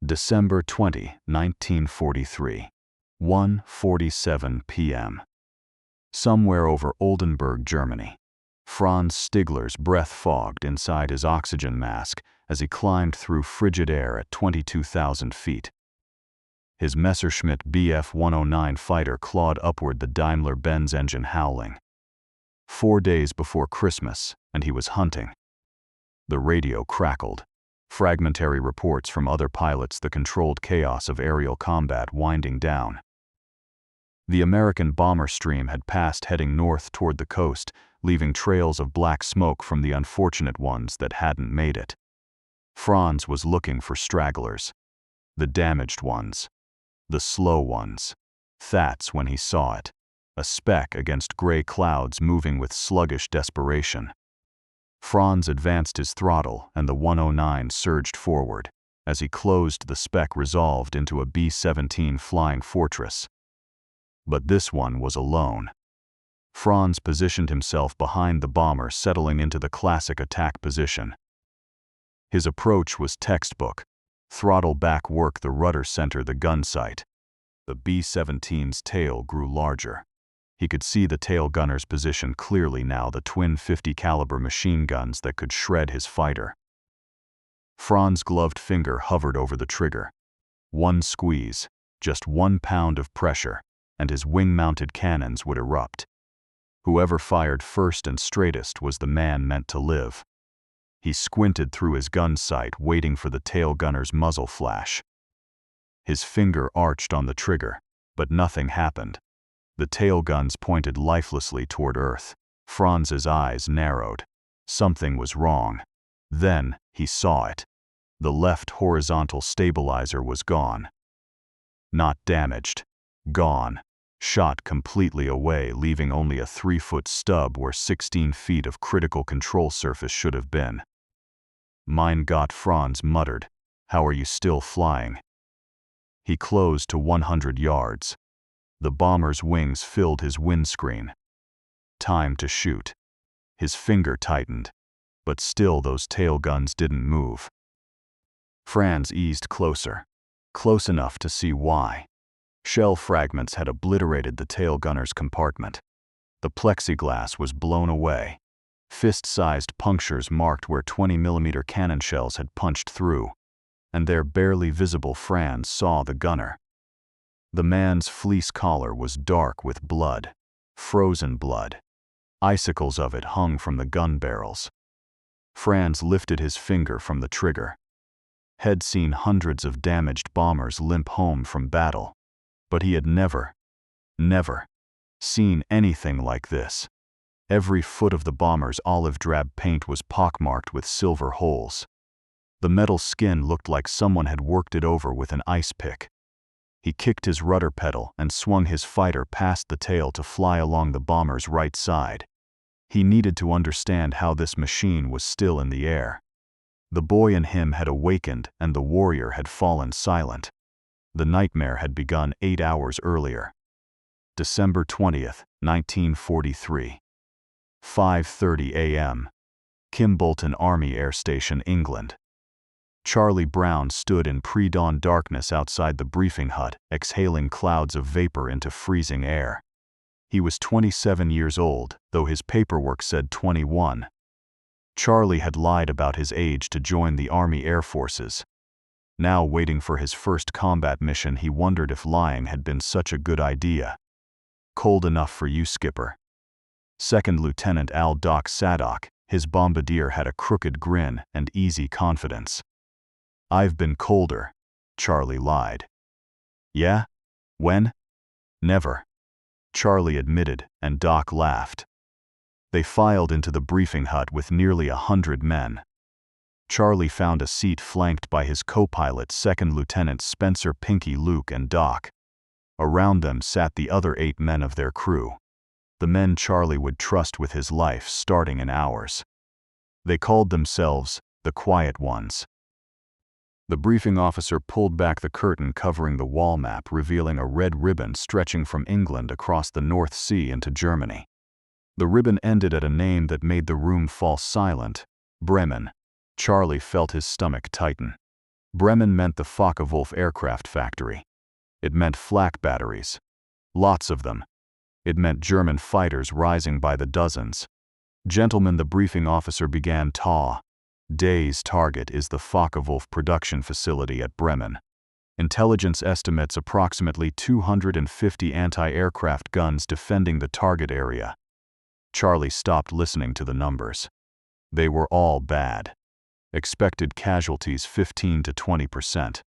December 20, 1943, 1:47 p.m. Somewhere over Oldenburg, Germany, Franz Stigler's breath fogged inside his oxygen mask as he climbed through frigid air at 22,000 feet. His Messerschmitt Bf-109 fighter clawed upward, the Daimler-Benz engine howling. 4 days before Christmas, and he was hunting. The radio crackled. Fragmentary reports from other pilots, the controlled chaos of aerial combat winding down. The American bomber stream had passed, heading north toward the coast, leaving trails of black smoke from the unfortunate ones that hadn't made it. Franz was looking for stragglers. The damaged ones. The slow ones. That's when he saw it. A speck against gray clouds moving with sluggish desperation. Franz advanced his throttle, and the 109 surged forward. As he closed, the speck resolved into a B-17 flying fortress. But this one was alone. Franz positioned himself behind the bomber, settling into the classic attack position. His approach was textbook. Throttle back, work the rudder, center the gun sight. The B-17's tail grew larger. He could see the tail gunner's position clearly now, the twin 50 caliber machine guns that could shred his fighter. Franz's gloved finger hovered over the trigger. One squeeze, just 1 pound of pressure, and his wing-mounted cannons would erupt. Whoever fired first and straightest was the man meant to live. He squinted through his gun sight, waiting for the tail gunner's muzzle flash. His finger arched on the trigger, but nothing happened. The tail guns pointed lifelessly toward Earth. Franz's eyes narrowed. Something was wrong. Then he saw it. The left horizontal stabilizer was gone. Not damaged. Gone. Shot completely away, leaving only a 3-foot stub where 16 feet of critical control surface should have been. Mein Gott, Franz muttered. How are you still flying? He closed to 100 yards. The bomber's wings filled his windscreen. Time to shoot. His finger tightened, but still those tail guns didn't move. Franz eased closer, close enough to see why. Shell fragments had obliterated the tail gunner's compartment. The plexiglass was blown away. Fist-sized punctures marked where 20mm cannon shells had punched through, and there, barely visible, Franz saw the gunner. The man's fleece collar was dark with blood, frozen blood. Icicles of it hung from the gun barrels. Franz lifted his finger from the trigger. Had seen hundreds of damaged bombers limp home from battle, but he had never seen anything like this. Every foot of the bomber's olive-drab paint was pockmarked with silver holes. The metal skin looked like someone had worked it over with an ice pick. He kicked his rudder pedal and swung his fighter past the tail to fly along the bomber's right side. He needed to understand how this machine was still in the air. The boy in him had awakened, and the warrior had fallen silent. The nightmare had begun 8 hours earlier. December 20th, 1943. 5:30 a.m. Kimbolton Army Air Station, England. Charlie Brown stood in pre-dawn darkness outside the briefing hut, exhaling clouds of vapor into freezing air. He was 27 years old, though his paperwork said 21. Charlie had lied about his age to join the Army Air Forces. Now, waiting for his first combat mission, he wondered if lying had been such a good idea. Cold enough for you, Skipper? Second Lieutenant Al Doc Sadok, his bombardier, had a crooked grin and easy confidence. I've been colder, Charlie lied. Yeah? When? Never, Charlie admitted, and Doc laughed. They filed into the briefing hut with nearly 100 men. Charlie found a seat flanked by his co-pilot, Second Lieutenant Spencer, Pinky, Luke, and Doc. Around them sat the other 8 men of their crew. The men Charlie would trust with his life starting in hours. They called themselves the Quiet Ones. The briefing officer pulled back the curtain covering the wall map, revealing a red ribbon stretching from England across the North Sea into Germany. The ribbon ended at a name that made the room fall silent: Bremen. Charlie felt his stomach tighten. Bremen meant the Focke-Wulf aircraft factory. It meant flak batteries. Lots of them. It meant German fighters rising by the dozens. "Gentlemen," the briefing officer began. Day's target is the Focke-Wulf production facility at Bremen. Intelligence estimates approximately 250 anti-aircraft guns defending the target area. Charlie stopped listening to the numbers. They were all bad. Expected casualties 15 to 20%.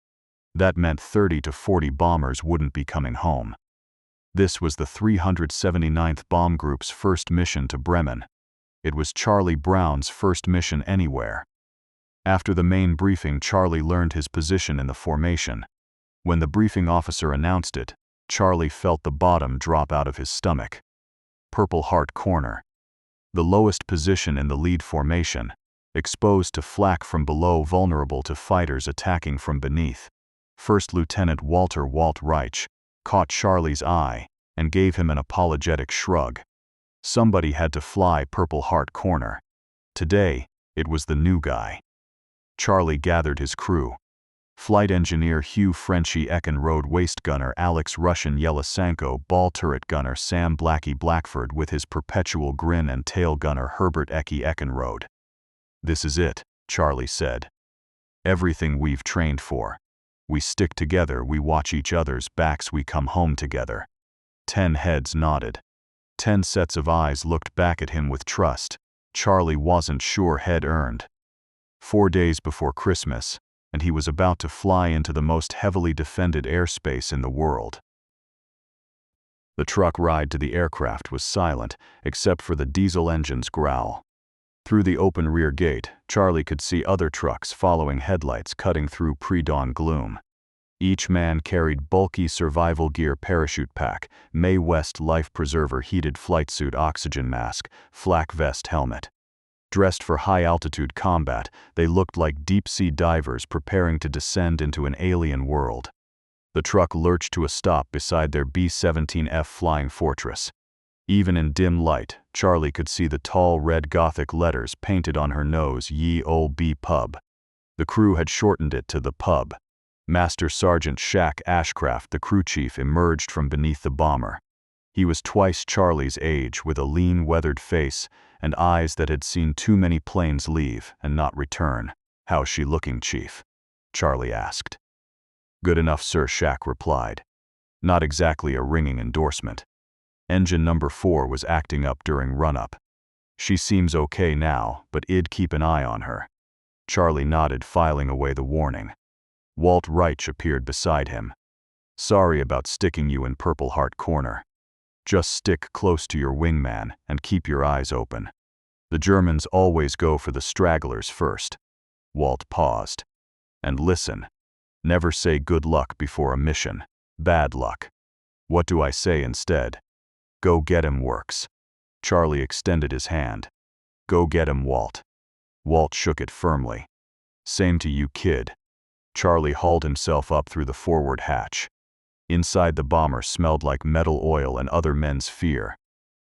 That meant 30 to 40 bombers wouldn't be coming home. This was the 379th Bomb Group's first mission to Bremen. It was Charlie Brown's first mission anywhere. After the main briefing, Charlie learned his position in the formation. When the briefing officer announced it, Charlie felt the bottom drop out of his stomach. Purple Heart Corner. The lowest position in the lead formation, exposed to flak from below, vulnerable to fighters attacking from beneath. First Lieutenant Walter Walt Reich caught Charlie's eye and gave him an apologetic shrug. Somebody had to fly Purple Heart Corner. Today, it was the new guy. Charlie gathered his crew. Flight engineer Hugh Frenchy Eckenrode, waist gunner Alex Russian Yelisenko, ball turret gunner Sam Blackie Blackford with his perpetual grin, and tail gunner Herbert Eckie Eckenrode. "This is it," Charlie said. "Everything we've trained for. We stick together, we watch each other's backs, we come home together." 10 heads nodded. 10 sets of eyes looked back at him with trust. Charlie wasn't sure head earned. 4 days before Christmas, and he was about to fly into the most heavily defended airspace in the world. The truck ride to the aircraft was silent, except for the diesel engine's growl. Through the open rear gate, Charlie could see other trucks following, headlights cutting through pre-dawn gloom. Each man carried bulky survival gear: parachute pack, Mae West life preserver, heated flight suit, oxygen mask, flak vest, helmet. Dressed for high-altitude combat, they looked like deep-sea divers preparing to descend into an alien world. The truck lurched to a stop beside their B-17F Flying Fortress. Even in dim light, Charlie could see the tall red Gothic letters painted on her nose: Ye Olde Pub. The crew had shortened it to the Pub. Master Sergeant Shaq Ashcraft, the crew chief, emerged from beneath the bomber. He was twice Charlie's age, with a lean, weathered face and eyes that had seen too many planes leave and not return. "How's she looking, Chief?" Charlie asked. "Good enough, sir," Shaq replied. Not exactly a ringing endorsement. Engine number 4 was acting up during run-up. "She seems okay now, but I'd keep an eye on her." Charlie nodded, filing away the warning. Walt Reich appeared beside him. "Sorry about sticking you in Purple Heart Corner. Just stick close to your wingman and keep your eyes open. The Germans always go for the stragglers first." Walt paused. "And listen, never say good luck before a mission. Bad luck. What do I say instead?" "Go get him," works." Charlie extended his hand. "Go get him, Walt." Walt shook it firmly. "Same to you, kid." Charlie hauled himself up through the forward hatch. Inside, the bomber smelled like metal oil and other men's fear.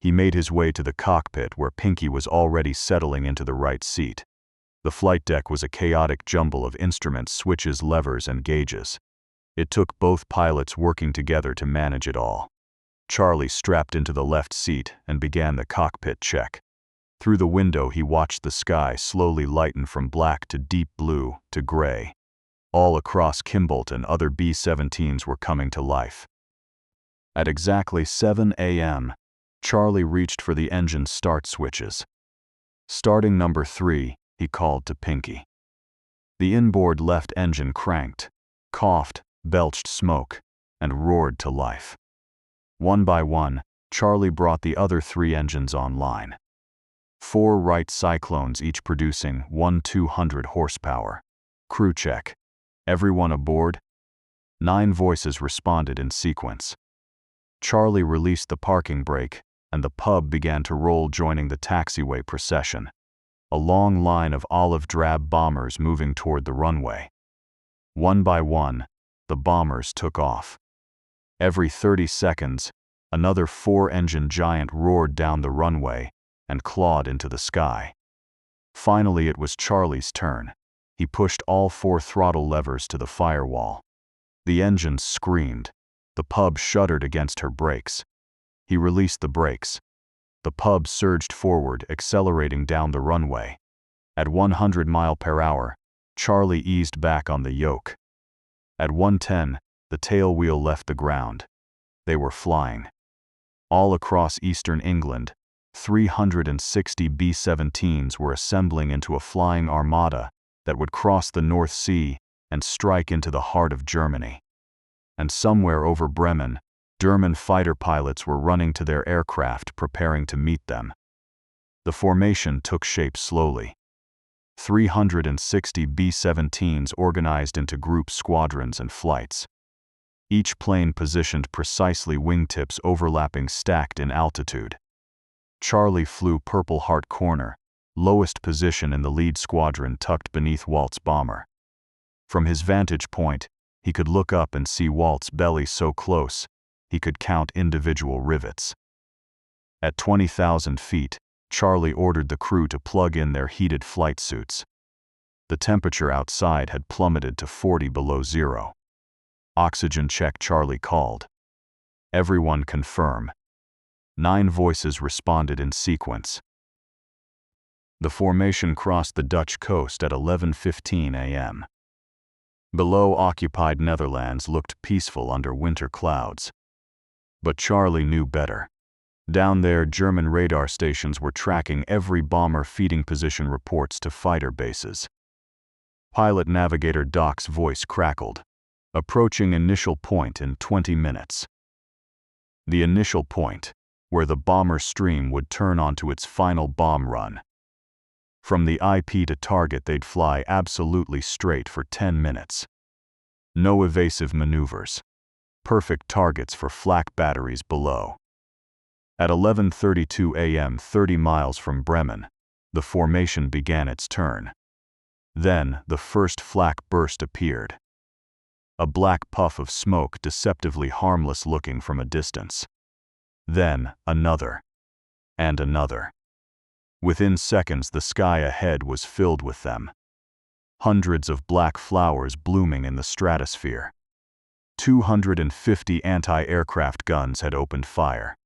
He made his way to the cockpit, where Pinky was already settling into the right seat. The flight deck was a chaotic jumble of instruments, switches, levers, and gauges. It took both pilots working together to manage it all. Charlie strapped into the left seat and began the cockpit check. Through the window, he watched the sky slowly lighten from black to deep blue to gray. All across Kimbolton, other B-17s were coming to life. At exactly 7 a.m., Charlie reached for the engine start switches. "Starting number 3, he called to Pinky. The inboard left engine cranked, coughed, belched smoke, and roared to life. One by one, Charlie brought the other 3 engines online. 4 Wright Cyclones, each producing 200 horsepower. "Crew check. Everyone aboard?" 9 voices responded in sequence. Charlie released the parking brake, and the Pub began to roll, joining the taxiway procession. A long line of olive-drab bombers moving toward the runway. One by one, the bombers took off. Every 30 seconds, another 4-engine giant roared down the runway and clawed into the sky. Finally, it was Charlie's turn. He pushed all 4 throttle levers to the firewall. The engines screamed. The pub shuddered against her brakes. He released the brakes. The pub surged forward, accelerating down the runway. At 100 mph, Charlie eased back on the yoke. At 110, the tail wheel left the ground. They were flying. All across eastern England, 360 B-17s were assembling into a flying armada that would cross the North Sea and strike into the heart of Germany. And somewhere over Bremen, German fighter pilots were running to their aircraft, preparing to meet them. The formation took shape slowly. 360 B-17s organized into group squadrons and flights. Each plane positioned precisely, wingtips overlapping, stacked in altitude. Charlie flew Purple Heart Corner, lowest position in the lead squadron, tucked beneath Walt's bomber. From his vantage point, he could look up and see Walt's belly so close, he could count individual rivets. At 20,000 feet, Charlie ordered the crew to plug in their heated flight suits. The temperature outside had plummeted to 40 below zero. "Oxygen check," Charlie called. "Everyone confirm." 9 voices responded in sequence. The formation crossed the Dutch coast at 11:15 a.m. Below, occupied Netherlands looked peaceful under winter clouds. But Charlie knew better. Down there, German radar stations were tracking every bomber, feeding position reports to fighter bases. Pilot Navigator Doc's voice crackled. "Approaching initial point in 20 minutes. The initial point, where the bomber stream would turn onto its final bomb run. From the IP to target, they'd fly absolutely straight for 10 minutes. No evasive maneuvers. Perfect targets for flak batteries below." At 11:32 a.m., 30 miles from Bremen, the formation began its turn. Then, the first flak burst appeared. A black puff of smoke, deceptively harmless looking from a distance. Then, another. And another. Within seconds, the sky ahead was filled with them. Hundreds of black flowers blooming in the stratosphere. 250 anti-aircraft guns had opened fire.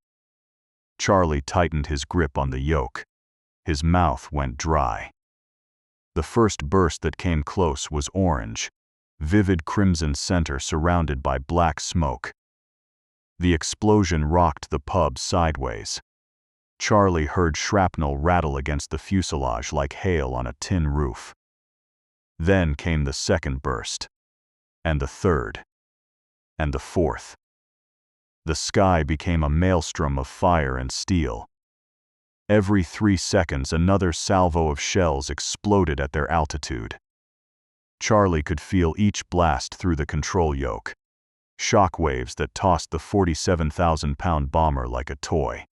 Charlie tightened his grip on the yoke. His mouth went dry. The first burst that came close was orange, vivid crimson center surrounded by black smoke. The explosion rocked the pub sideways. Charlie heard shrapnel rattle against the fuselage like hail on a tin roof. Then came the second burst. And the third. And the fourth. The sky became a maelstrom of fire and steel. Every 3 seconds, another salvo of shells exploded at their altitude. Charlie could feel each blast through the control yoke. Shock waves that tossed the 47,000-pound bomber like a toy.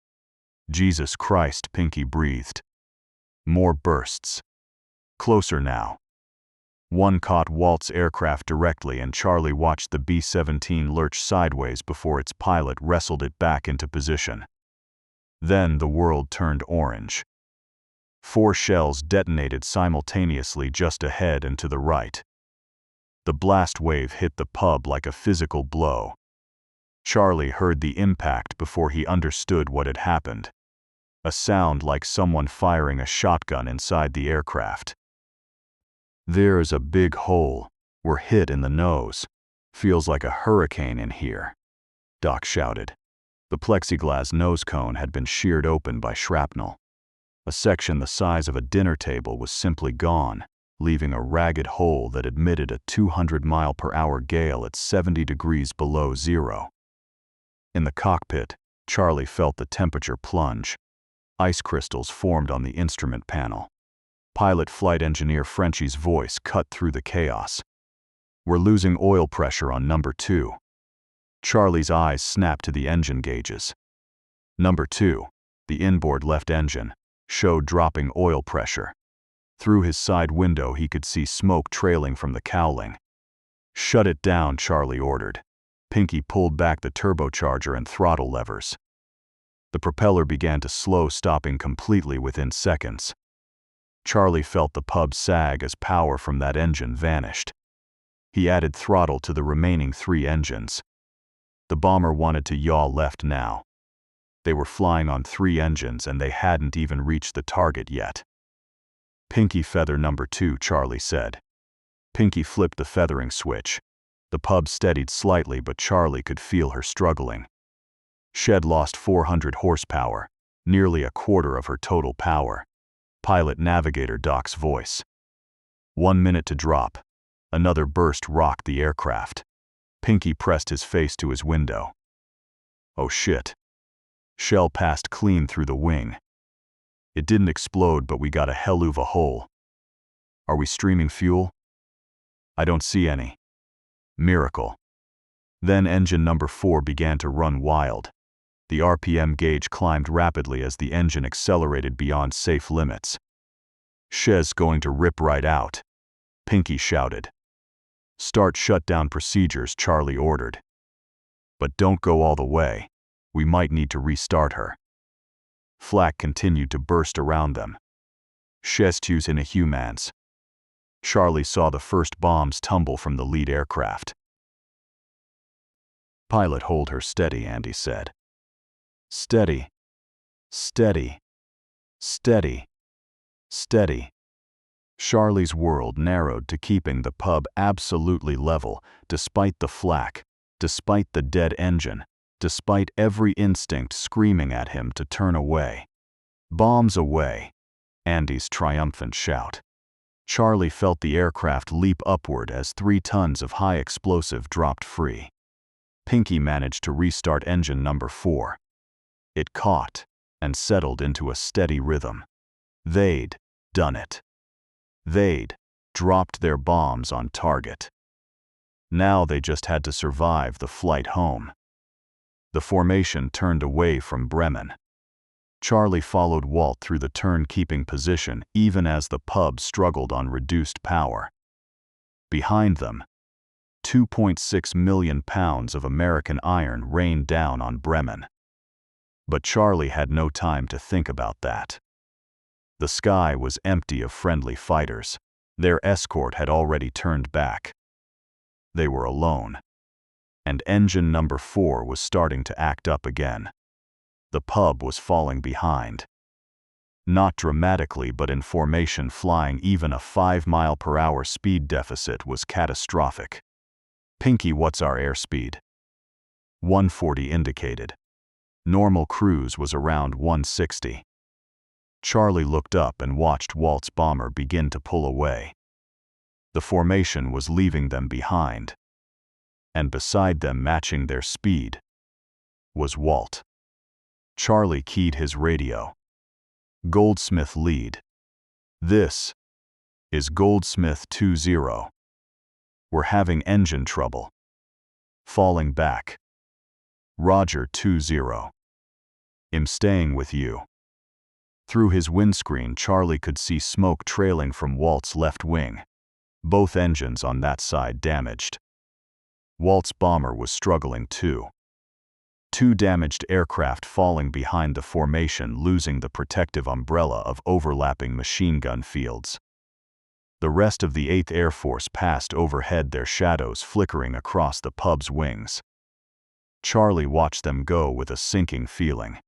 "Jesus Christ," Pinky breathed. More bursts. Closer now. One caught Walt's aircraft directly, and Charlie watched the B-17 lurch sideways before its pilot wrestled it back into position. Then the world turned orange. 4 shells detonated simultaneously just ahead and to the right. The blast wave hit the pub like a physical blow. Charlie heard the impact before he understood what had happened. A sound like someone firing a shotgun inside the aircraft. "There's a big hole. We're hit in the nose. Feels like a hurricane in here," Doc shouted. The plexiglass nose cone had been sheared open by shrapnel. A section the size of a dinner table was simply gone, leaving a ragged hole that emitted a 200-mile-per-hour gale at 70 degrees below zero. In the cockpit, Charlie felt the temperature plunge. Ice crystals formed on the instrument panel. Pilot flight engineer Frenchie's voice cut through the chaos. "We're losing oil pressure on number 2. Charlie's eyes snapped to the engine gauges. Number 2, the inboard left engine, showed dropping oil pressure. Through his side window he could see smoke trailing from the cowling. "Shut it down," Charlie ordered. Pinky pulled back the turbocharger and throttle levers. The propeller began to slow, stopping completely within seconds. Charlie felt the pub sag as power from that engine vanished. He added throttle to the remaining 3 engines. The bomber wanted to yaw left now. They were flying on 3 engines and they hadn't even reached the target yet. "Pinky feather number 2, Charlie said. Pinky flipped the feathering switch. The pub steadied slightly, but Charlie could feel her struggling. Shed lost 400 horsepower, nearly a quarter of her total power. Pilot Navigator Doc's voice. 1 minute to drop. Another burst rocked the aircraft. Pinky pressed his face to his window. Oh shit. Shell passed clean through the wing. It didn't explode, but we got a hell of a hole. Are we streaming fuel? I don't see any. Miracle. Then engine number 4 began to run wild. The RPM gauge climbed rapidly as the engine accelerated beyond safe limits. "Shed's going to rip right out," Pinky shouted. "Start shutdown procedures," Charlie ordered. "But don't go all the way. We might need to restart her." Flak continued to burst around them. "Shed's inhumans." Charlie saw the first bombs tumble from the lead aircraft. "Pilot, hold her steady," Andy said. "Steady. Steady. Steady. Steady." Charlie's world narrowed to keeping the pub absolutely level, despite the flak, despite the dead engine, despite every instinct screaming at him to turn away. "Bombs away," Andy's triumphant shout. Charlie felt the aircraft leap upward as 3 tons of high explosive dropped free. Pinky managed to restart engine number 4. It caught and settled into a steady rhythm. They'd done it. They'd dropped their bombs on target. Now they just had to survive the flight home. The formation turned away from Bremen. Charlie followed Walt through the turn-keeping position even as the pub struggled on reduced power. Behind them, 2.6 million pounds of American iron rained down on Bremen. But Charlie had no time to think about that. The sky was empty of friendly fighters. Their escort had already turned back. They were alone. And engine number 4 was starting to act up again. The pub was falling behind. Not dramatically, but in formation flying even a 5-mile-per-hour speed deficit was catastrophic. "Pinky, what's our airspeed?" 140 indicated. Normal cruise was around 160. Charlie looked up and watched Walt's bomber begin to pull away. The formation was leaving them behind. And beside them, matching their speed, was Walt. Charlie keyed his radio. "Goldsmith lead. This is Goldsmith 20. We're having engine trouble. Falling back. Roger 20. I'm staying with you." Through his windscreen, Charlie could see smoke trailing from Walt's left wing. Both engines on that side damaged. Walt's bomber was struggling too. 2 damaged aircraft falling behind the formation, losing the protective umbrella of overlapping machine gun fields. The rest of the 8th Air Force passed overhead, their shadows flickering across the pub's wings. Charlie watched them go with a sinking feeling.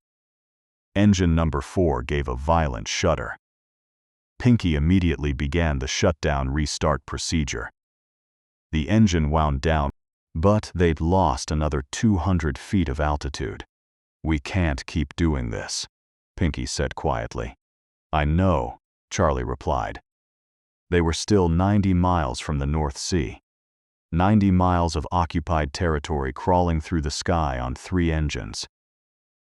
Engine number 4 gave a violent shudder. Pinky immediately began the shutdown restart procedure. The engine wound down, but they'd lost another 200 feet of altitude. "We can't keep doing this," Pinky said quietly. "I know," Charlie replied. They were still 90 miles from the North Sea. 90 miles of occupied territory crawling through the sky on 3 engines.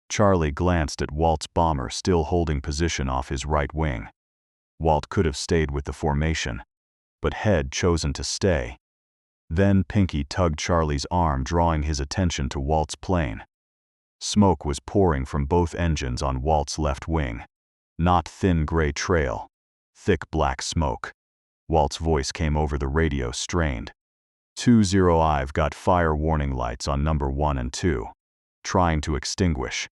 Charlie glanced at Walt's bomber still holding position off his right wing. Walt could have stayed with the formation, but had chosen to stay. Then Pinky tugged Charlie's arm, drawing his attention to Walt's plane. Smoke was pouring from both engines on Walt's left wing. Not thin gray trail, thick black smoke. Walt's voice came over the radio, strained. 20, I've got fire warning lights on number 1 and 2. Trying to extinguish.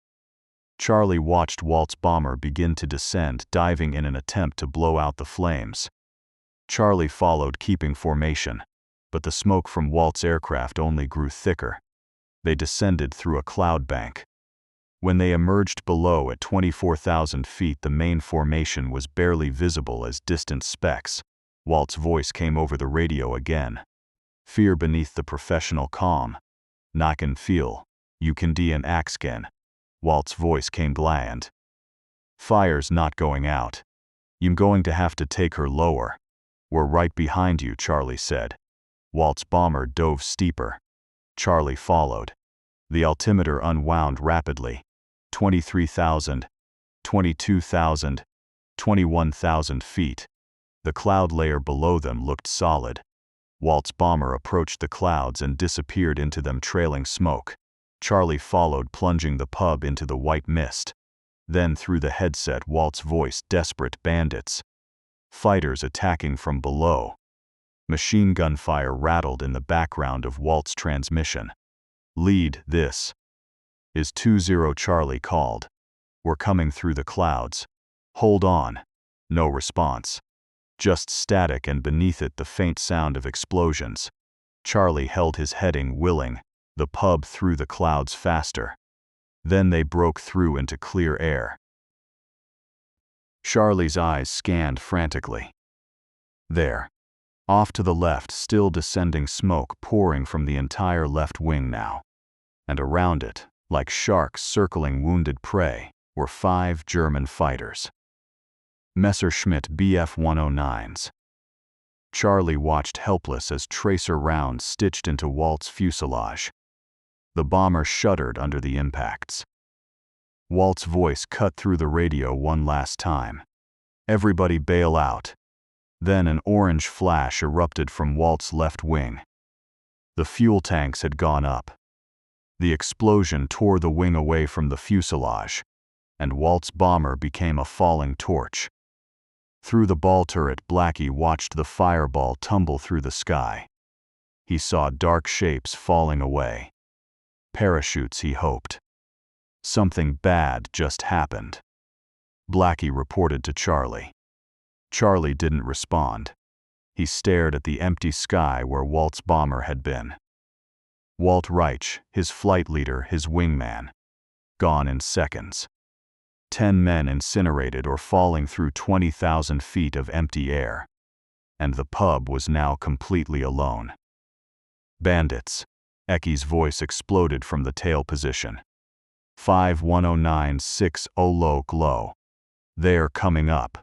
Charlie watched Walt's bomber begin to descend, diving in an attempt to blow out the flames. Charlie followed, keeping formation, but the smoke from Walt's aircraft only grew thicker. They descended through a cloud bank. When they emerged below at 24,000 feet, the main formation was barely visible as distant specks. Walt's voice came over the radio again. Fear beneath the professional calm. "I can feel. You can do an axgen." Walt's voice came bland. "Fire's not going out. You're going to have to take her lower." "We're right behind you," Charlie said. Walt's bomber dove steeper. Charlie followed. The altimeter unwound rapidly. 23,000, 22,000, 21,000 feet. The cloud layer below them looked solid. Walt's bomber approached the clouds and disappeared into them, trailing smoke. Charlie followed, plunging the pub into the white mist. Then through the headset, Walt's voice: "Desperate bandits. Fighters attacking from below." Machine gun fire rattled in the background of Walt's transmission. "Lead, this is 20, Charlie called. "We're coming through the clouds." "Hold on." No response. Just static, and beneath it the faint sound of explosions. Charlie held his heading, willing the pub through the clouds faster. Then they broke through into clear air. Charlie's eyes scanned frantically. There, off to the left, still descending smoke pouring from the entire left wing now. And around it, like sharks circling wounded prey, were 5 German fighters. Messerschmitt Bf-109s. Charlie watched helpless as tracer rounds stitched into Walt's fuselage. The bomber shuddered under the impacts. Walt's voice cut through the radio one last time. "Everybody bail out." Then an orange flash erupted from Walt's left wing. The fuel tanks had gone up. The explosion tore the wing away from the fuselage, and Walt's bomber became a falling torch. Through the ball turret, Blackie watched the fireball tumble through the sky. He saw dark shapes falling away. Parachutes, he hoped. Something bad just happened. Blackie reported to Charlie. Charlie didn't respond. He stared at the empty sky where Walt's bomber had been. Walt Reich, his flight leader, his wingman, gone in seconds. 10 men incinerated or falling through 20,000 feet of empty air. And the pub was now completely alone. "Bandits." Ecky's voice exploded from the tail position. 5-109-6 Olo Glow. "They're coming up."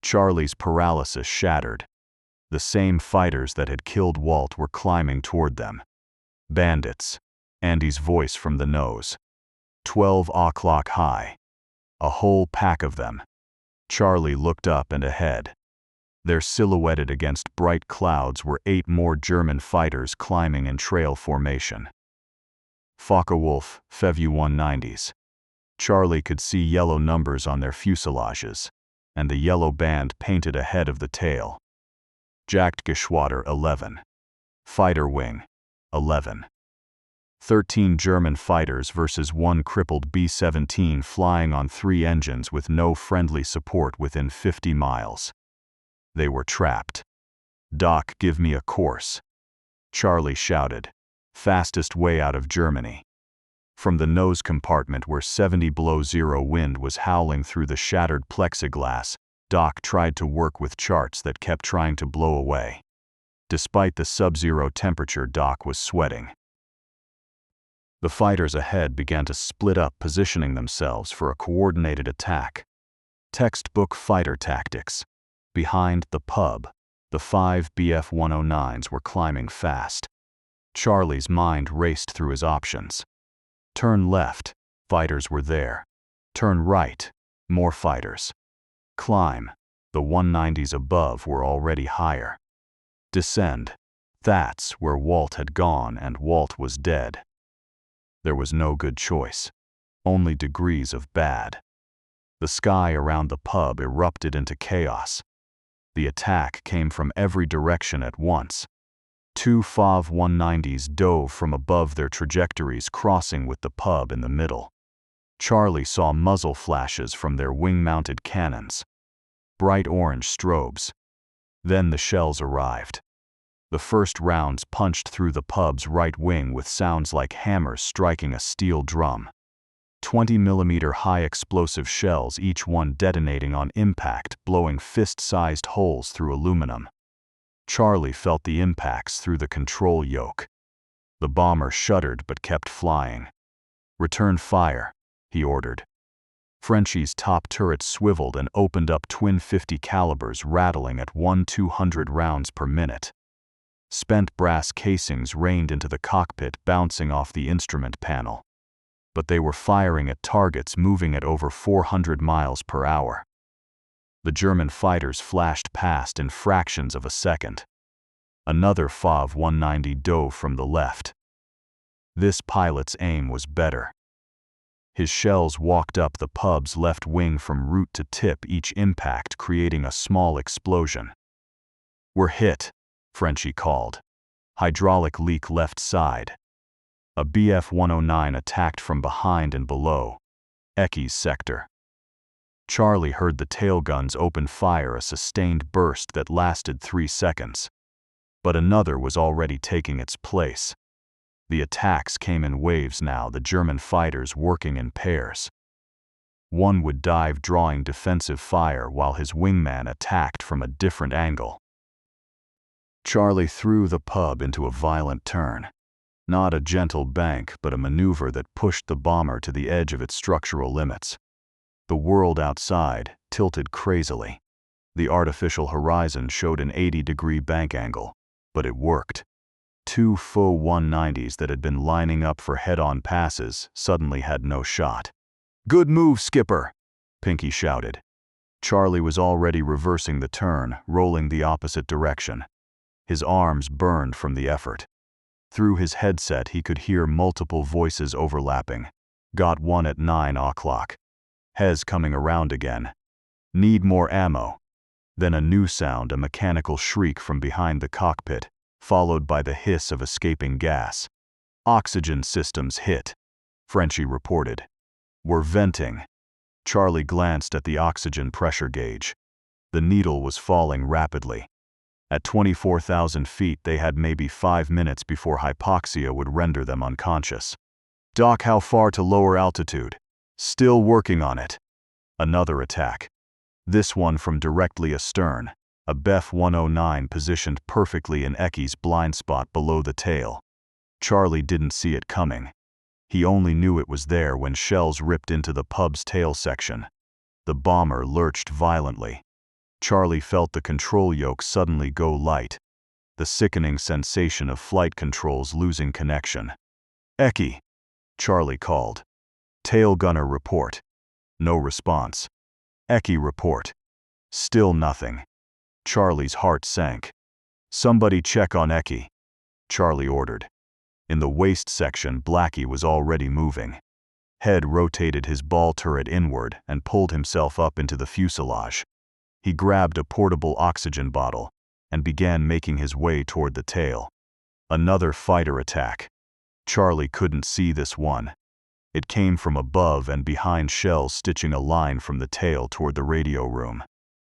Charlie's paralysis shattered. The same fighters that had killed Walt were climbing toward them. "Bandits." Andy's voice from the nose. 12 o'clock high. A whole pack of them. Charlie looked up and ahead. There, silhouetted against bright clouds, were 8 more German fighters climbing in trail formation. Focke-Wulf, Fevu-190s. Charlie could see yellow numbers on their fuselages, and the yellow band painted ahead of the tail. Jagdgeschwader 11. Fighter Wing 11. 13 German fighters versus 1 crippled B-17 flying on 3 engines with no friendly support within 50 miles. They were trapped. "Doc, give me a course," Charlie shouted. "Fastest way out of Germany." From the nose compartment, where 70 below zero wind was howling through the shattered plexiglass, Doc tried to work with charts that kept trying to blow away. Despite the sub-zero temperature, Doc was sweating. The fighters ahead began to split up, positioning themselves for a coordinated attack. Textbook fighter tactics. Behind the pub, the 5 Bf-109s were climbing fast. Charlie's mind raced through his options. Turn left, fighters were there. Turn right, more fighters. Climb, the 190s above were already higher. Descend, that's where Walt had gone, and Walt was dead. There was no good choice, only degrees of bad. The sky around the pub erupted into chaos. The attack came from every direction at once. 2 FAV-190s dove from above, their trajectories crossing with the pub in the middle. Charlie saw muzzle flashes from their wing-mounted cannons. Bright orange strobes. Then the shells arrived. The first rounds punched through the pub's right wing with sounds like hammers striking a steel drum. 20mm high explosive shells, each one detonating on impact, blowing fist-sized holes through aluminum. Charlie felt the impacts through the control yoke. The bomber shuddered but kept flying. "Return fire," he ordered. Frenchie's top turret swiveled and opened up twin .50 calibers, rattling at 200 rounds per minute. Spent brass casings rained into the cockpit, bouncing off the instrument panel. But they were firing at targets moving at over 400 miles per hour. The German fighters flashed past in fractions of a second. Another FAV 190 dove from the left. This pilot's aim was better. His shells walked up the pub's left wing from root to tip, each impact creating a small explosion. "We're hit," Frenchie called. "Hydraulic leak left side." A Bf 109 attacked from behind and below, Ecke's sector. Charlie heard the tail guns open fire, a sustained burst that lasted 3 seconds. But another was already taking its place. The attacks came in waves now, the German fighters working in pairs. One would dive, drawing defensive fire, while his wingman attacked from a different angle. Charlie threw the pub into a violent turn. Not a gentle bank, but a maneuver that pushed the bomber to the edge of its structural limits. The world outside tilted crazily. The artificial horizon showed an 80-degree bank angle, but it worked. 2 faux 190s that had been lining up for head-on passes suddenly had no shot. "Good move, skipper," Pinky shouted. Charlie was already reversing the turn, rolling the opposite direction. His arms burned from the effort. Through his headset he could hear multiple voices overlapping. "Got one at 9 o'clock. Hez coming around again. Need more ammo." Then a new sound, a mechanical shriek from behind the cockpit, followed by the hiss of escaping gas. "Oxygen systems hit," Frenchie reported. "We're venting." Charlie glanced at the oxygen pressure gauge. The needle was falling rapidly. At 24,000 feet they had maybe 5 minutes before hypoxia would render them unconscious. "Doc, how far to lower altitude?" "Still working on it." Another attack. This one from directly astern, a Bf 109 positioned perfectly in Ecke's blind spot below the tail. Charlie didn't see it coming. He only knew it was there when shells ripped into the pub's tail section. The bomber lurched violently. Charlie felt the control yoke suddenly go light. The sickening sensation of flight controls losing connection. "Ecke," Charlie called. "Tail gunner report." No response. "Ecke report." Still nothing. Charlie's heart sank. "Somebody check on Ecke," Charlie ordered. In the waist section, Blackie was already moving. Head rotated his ball turret inward and pulled himself up into the fuselage. He grabbed a portable oxygen bottle and began making his way toward the tail. Another fighter attack. Charlie couldn't see this one. It came from above and behind, shells stitching a line from the tail toward the radio room.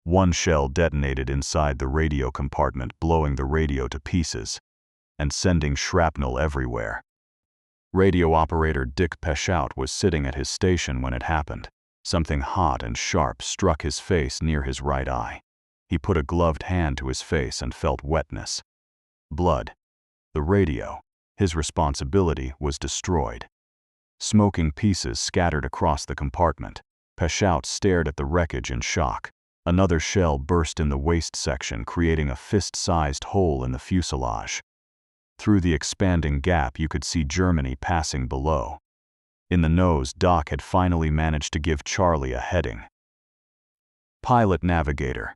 One shell detonated inside the radio compartment, blowing the radio to pieces and sending shrapnel everywhere. Radio operator Dick Peshout was sitting at his station when it happened. Something hot and sharp struck his face near his right eye. He put a gloved hand to his face and felt wetness. Blood. The radio, his responsibility, was destroyed. Smoking pieces scattered across the compartment. Peshout stared at the wreckage in shock. Another shell burst in the waist section, creating a fist-sized hole in the fuselage. Through the expanding gap you could see Germany passing below. In the nose, Doc had finally managed to give Charlie a heading. "Pilot navigator.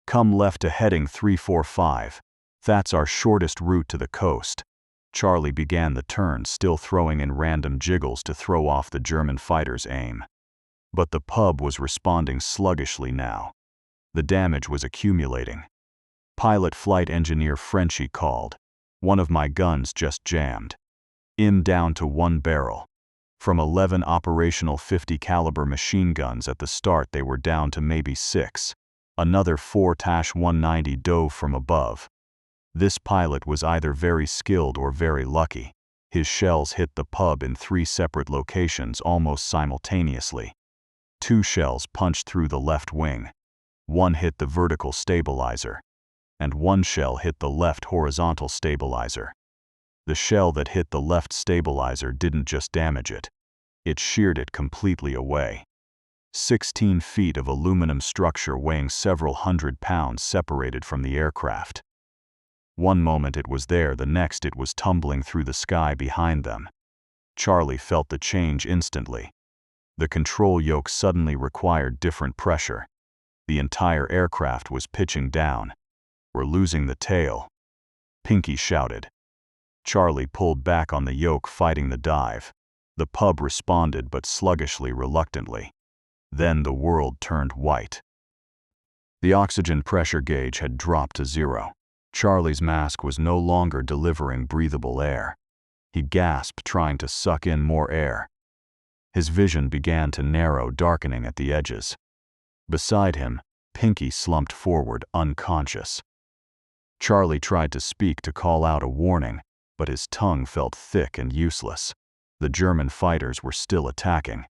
Come left to heading 345. That's our shortest route to the coast." Charlie began the turn, still throwing in random jiggles to throw off the German fighter's aim. But the pub was responding sluggishly now. The damage was accumulating. Pilot flight engineer Frenchie called. "One of my guns just jammed. Down to 1 barrel. From 11 operational 50 caliber machine guns at the start, they were down to maybe 6. Another 4-190 dove from above. This pilot was either very skilled or very lucky. His shells hit the pub in 3 separate locations almost simultaneously. 2 shells punched through the left wing. 1 hit the vertical stabilizer, and 1 shell hit the left horizontal stabilizer. The shell that hit the left stabilizer didn't just damage it. It sheared it completely away. 16 feet of aluminum structure weighing several hundred pounds separated from the aircraft. One moment it was there, the next it was tumbling through the sky behind them. Charlie felt the change instantly. The control yoke suddenly required different pressure. The entire aircraft was pitching down. "We're losing the tail," Pinky shouted. Charlie pulled back on the yoke, fighting the dive. The pub responded, but sluggishly, reluctantly. Then the world turned white. The oxygen pressure gauge had dropped to 0. Charlie's mask was no longer delivering breathable air. He gasped, trying to suck in more air. His vision began to narrow, darkening at the edges. Beside him, Pinky slumped forward, unconscious. Charlie tried to speak, to call out a warning, but his tongue felt thick and useless. The German fighters were still attacking.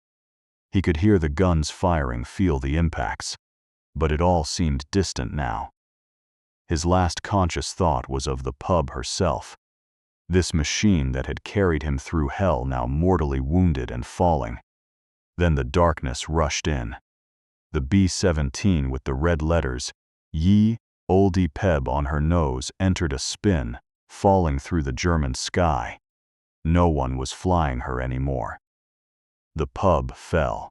He could hear the guns firing, feel the impacts. But it all seemed distant now. His last conscious thought was of the pub herself. This machine that had carried him through hell, now mortally wounded and falling. Then the darkness rushed in. The B-17 with the red letters, Ye Olde Pub, on her nose entered a spin, falling through the German sky. No one was flying her anymore. The pub fell.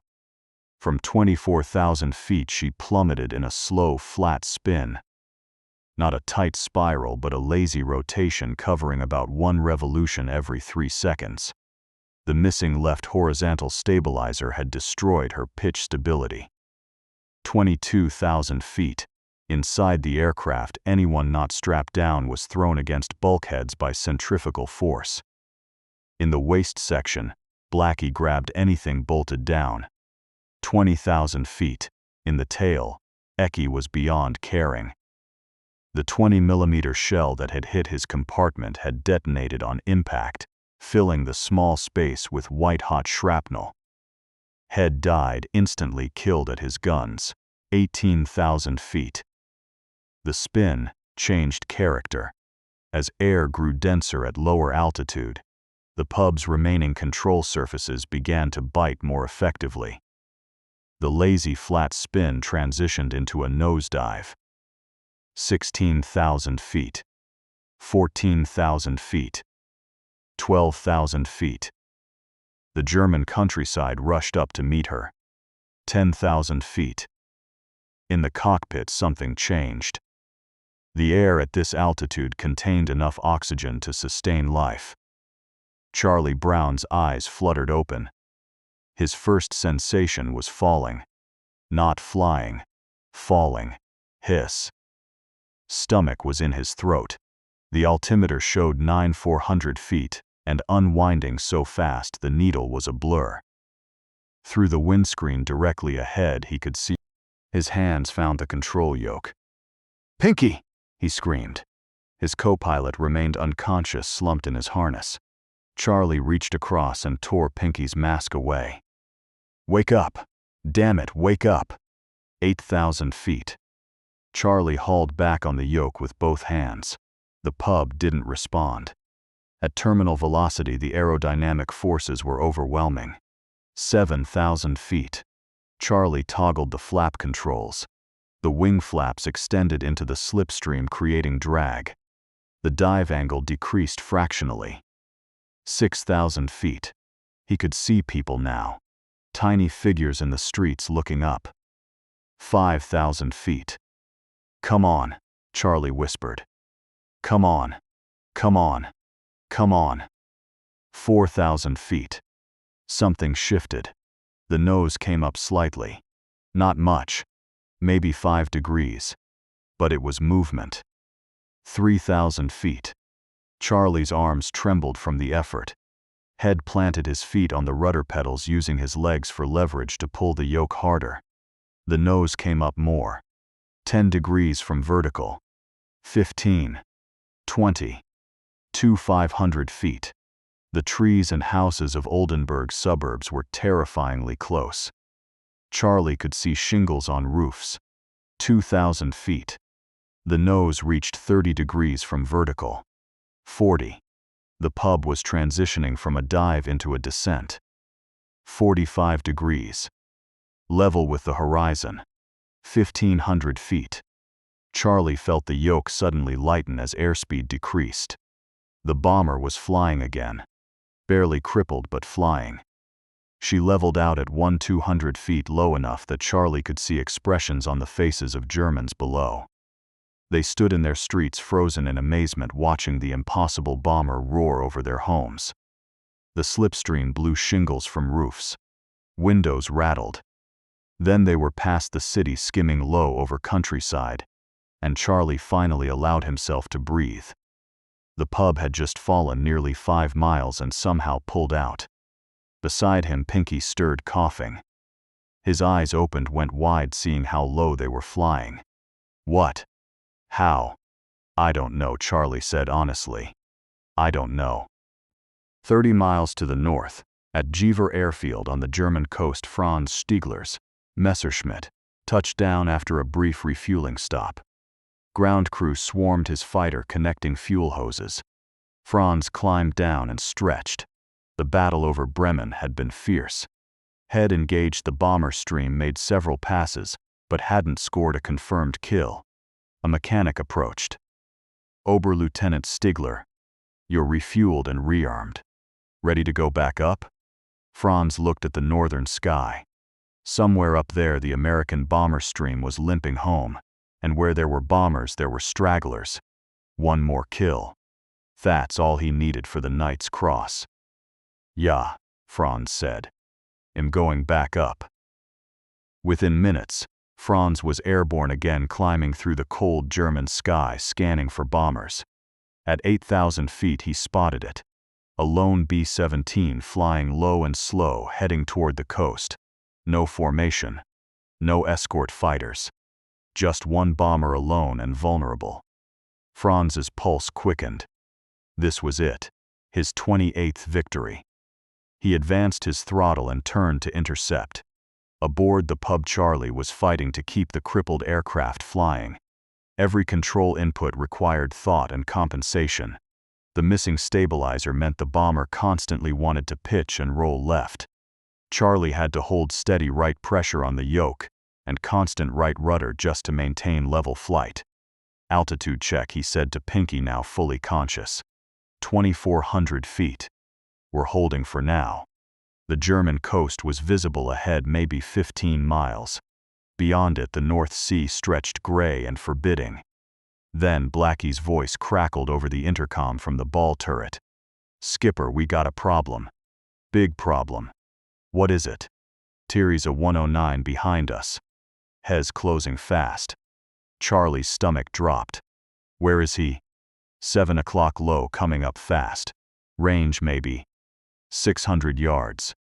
From 24,000 feet she plummeted in a slow, flat spin. Not a tight spiral, but a lazy rotation covering about 1 revolution every 3 seconds. The missing left horizontal stabilizer had destroyed her pitch stability. 22,000 feet. Inside the aircraft, anyone not strapped down was thrown against bulkheads by centrifugal force. In the waist section, Blackie grabbed anything bolted down. 20,000 feet. In the tail, Eckie was beyond caring. The 20mm shell that had hit his compartment had detonated on impact, filling the small space with white-hot shrapnel. Head died, instantly killed at his guns. 18,000 feet. The spin changed character. As air grew denser at lower altitude, the pub's remaining control surfaces began to bite more effectively. The lazy flat spin transitioned into a nosedive. 16,000 feet. 14,000 feet. 12,000 feet. The German countryside rushed up to meet her. 10,000 feet. In the cockpit, something changed. The air at this altitude contained enough oxygen to sustain life. Charlie Brown's eyes fluttered open. His first sensation was falling. Not flying. Falling. Hiss. Stomach was in his throat. The altimeter showed 9,400 feet, and unwinding so fast the needle was a blur. Through the windscreen directly ahead he could see. His hands found the control yoke. "Pinky!" he screamed. His co-pilot remained unconscious, slumped in his harness. Charlie reached across and tore Pinky's mask away. "Wake up! Damn it, wake up!" 8,000 feet. Charlie hauled back on the yoke with both hands. The pub didn't respond. At terminal velocity, the aerodynamic forces were overwhelming. 7,000 feet. Charlie toggled the flap controls. The wing flaps extended into the slipstream, creating drag. The dive angle decreased fractionally. 6,000 feet. He could see people now. Tiny figures in the streets looking up. 5,000 feet. "Come on," Charlie whispered. "Come on. Come on. Come on." 4,000 feet. Something shifted. The nose came up slightly. Not much. Maybe 5 degrees. But it was movement. 3,000 feet. Charlie's arms trembled from the effort. Head planted his feet on the rudder pedals, using his legs for leverage to pull the yoke harder. The nose came up more. 10 degrees from vertical. 15. 20. 500 feet. The trees and houses of Oldenburg's suburbs were terrifyingly close. Charlie could see shingles on roofs. 2,000 feet. The nose reached 30 degrees from vertical. 40. The pub was transitioning from a dive into a descent. 45 degrees. Level with the horizon. 1,500 feet. Charlie felt the yoke suddenly lighten as airspeed decreased. The bomber was flying again. Barely crippled but flying. She leveled out at 200 feet, low enough that Charlie could see expressions on the faces of Germans below. They stood in their streets, frozen in amazement, watching the impossible bomber roar over their homes. The slipstream blew shingles from roofs. Windows rattled. Then they were past the city, skimming low over countryside, and Charlie finally allowed himself to breathe. The pub had just fallen nearly 5 miles and somehow pulled out. Beside him, Pinky stirred, coughing. His eyes opened, went wide, seeing how low they were flying. What? How? I don't know, Charlie said honestly. I don't know. 30 miles to the north, at Jever Airfield on the German coast, Franz Stigler's Messerschmitt touched down after a brief refueling stop. Ground crew swarmed his fighter, connecting fuel hoses. Franz climbed down and stretched. The battle over Bremen had been fierce. Head engaged the bomber stream, made several passes, but hadn't scored a confirmed kill. A mechanic approached. Oberleutnant Stigler. You're refueled and rearmed. Ready to go back up? Franz looked at the northern sky. Somewhere up there the American bomber stream was limping home, and where there were bombers there were stragglers. One more kill. That's all he needed for the Knight's Cross. Yeah, Franz said. I'm going back up. Within minutes, Franz was airborne again, climbing through the cold German sky, scanning for bombers. At 8,000 feet he spotted it. A lone B-17 flying low and slow, heading toward the coast. No formation. No escort fighters. Just one bomber alone and vulnerable. Franz's pulse quickened. This was it. His 28th victory. He advanced his throttle and turned to intercept. Aboard the pub, Charlie was fighting to keep the crippled aircraft flying. Every control input required thought and compensation. The missing stabilizer meant the bomber constantly wanted to pitch and roll left. Charlie had to hold steady right pressure on the yoke and constant right rudder just to maintain level flight. Altitude check, he said to Pinky, now fully conscious. 2,400 feet. We're holding for now. The German coast was visible ahead, maybe 15 miles. Beyond it, the North Sea stretched gray and forbidding. Then Blackie's voice crackled over the intercom from the ball turret. Skipper, we got a problem. Big problem. What is it? Thierry's a 109 behind us. Hez closing fast. Charlie's stomach dropped. Where is he? 7 o'clock low, coming up fast. Range maybe 600 yards.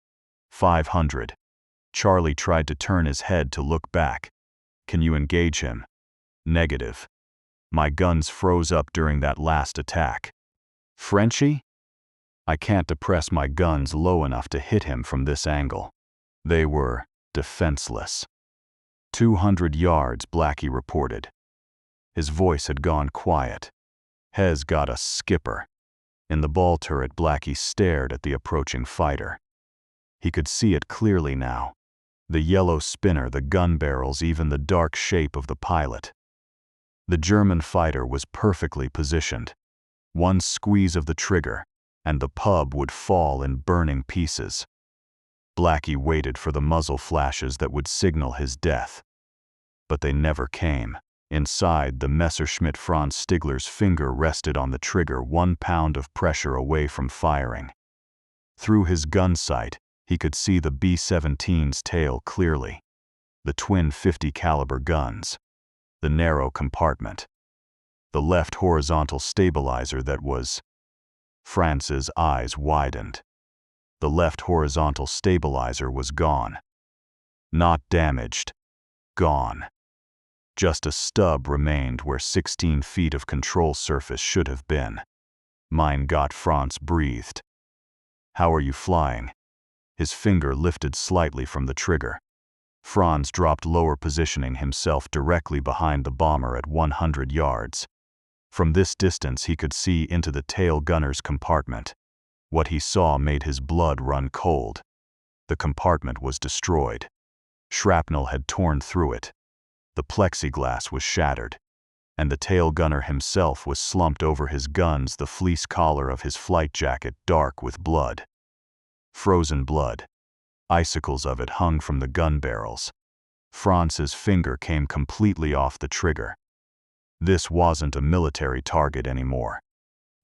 500. Charlie tried to turn his head to look back. Can you engage him? Negative. My guns froze up during that last attack. Frenchie? I can't depress my guns low enough to hit him from this angle. They were defenseless. 200 yards, Blackie reported. His voice had gone quiet. Hez got us, skipper. In the ball turret, Blackie stared at the approaching fighter. He could see it clearly now. The yellow spinner, the gun barrels, even the dark shape of the pilot. The German fighter was perfectly positioned. One squeeze of the trigger, and the pub would fall in burning pieces. Blackie waited for the muzzle flashes that would signal his death. But they never came. Inside the Messerschmitt, Franz Stigler's finger rested on the trigger, 1 pound of pressure away from firing. Through his gun sight, he could see the B-17's tail clearly. The twin 50 caliber guns. The narrow compartment. The left horizontal stabilizer that was... Franz's eyes widened. The left horizontal stabilizer was gone. Not damaged. Gone. Just a stub remained where 16 feet of control surface should have been. Mein Gott, Franz breathed. How are you flying? His finger lifted slightly from the trigger. Franz dropped lower, positioning himself directly behind the bomber at 100 yards. From this distance he could see into the tail gunner's compartment. What he saw made his blood run cold. The compartment was destroyed. Shrapnel had torn through it. The plexiglass was shattered. And the tail gunner himself was slumped over his guns, the fleece collar of his flight jacket dark with blood. Frozen blood. Icicles of it hung from the gun barrels. Franz's finger came completely off the trigger. This wasn't a military target anymore.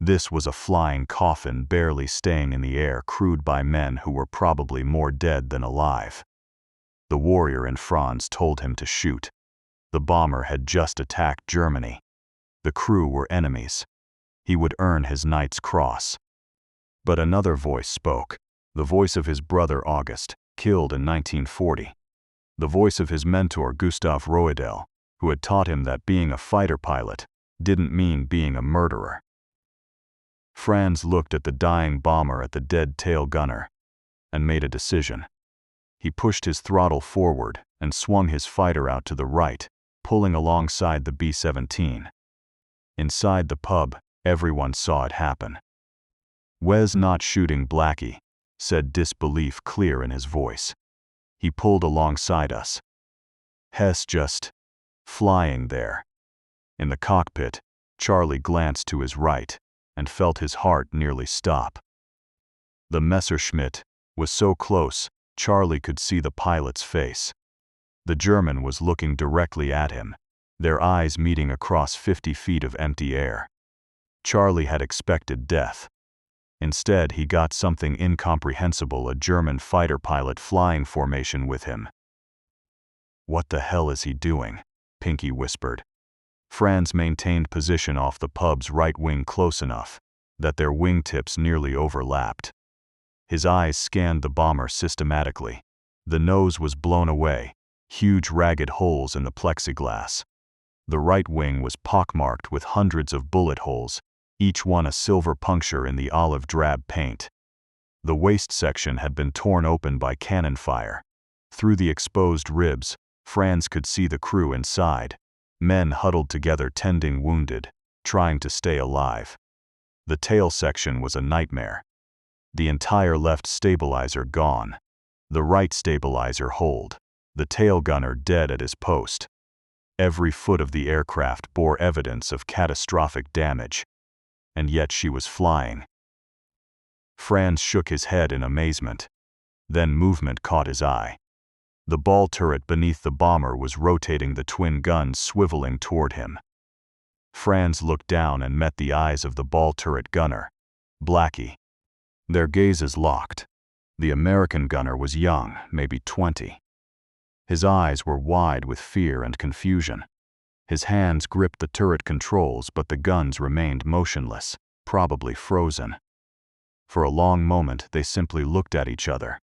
This was a flying coffin barely staying in the air, crewed by men who were probably more dead than alive. The warrior in Franz told him to shoot. The bomber had just attacked Germany. The crew were enemies. He would earn his Knight's Cross. But another voice spoke, the voice of his brother August, killed in 1940. The voice of his mentor Gustav Roedel, who had taught him that being a fighter pilot didn't mean being a murderer. Franz looked at the dying bomber, at the dead tail gunner, and made a decision. He pushed his throttle forward and swung his fighter out to the right, pulling alongside the B-17. Inside the pub, everyone saw it happen. "Wes not shooting Blackie," said disbelief clear in his voice. "He pulled alongside us. Hess just flying there." In the cockpit, Charlie glanced to his right and felt his heart nearly stop. The Messerschmitt was so close, Charlie could see the pilot's face. The German was looking directly at him, their eyes meeting across 50 feet of empty air. Charlie had expected death. Instead, he got something incomprehensible, a German fighter pilot flying formation with him. "What the hell is he doing?" Pinky whispered. Franz maintained position off the pub's right wing close enough that their wingtips nearly overlapped. His eyes scanned the bomber systematically. The nose was blown away, huge ragged holes in the plexiglass. The right wing was pockmarked with hundreds of bullet holes, each one a silver puncture in the olive drab paint. The waist section had been torn open by cannon fire. Through the exposed ribs, Franz could see the crew inside, men huddled together, tending wounded, trying to stay alive. The tail section was a nightmare. The entire left stabilizer gone. The right stabilizer holed. The tail gunner dead at his post. Every foot of the aircraft bore evidence of catastrophic damage. And yet she was flying. Franz shook his head in amazement. Then movement caught his eye. The ball turret beneath the bomber was rotating, the twin guns swiveling toward him. Franz looked down and met the eyes of the ball turret gunner, Blackie. Their gazes locked. The American gunner was young, maybe 20. His eyes were wide with fear and confusion. His hands gripped the turret controls, but the guns remained motionless, probably frozen. For a long moment they simply looked at each other.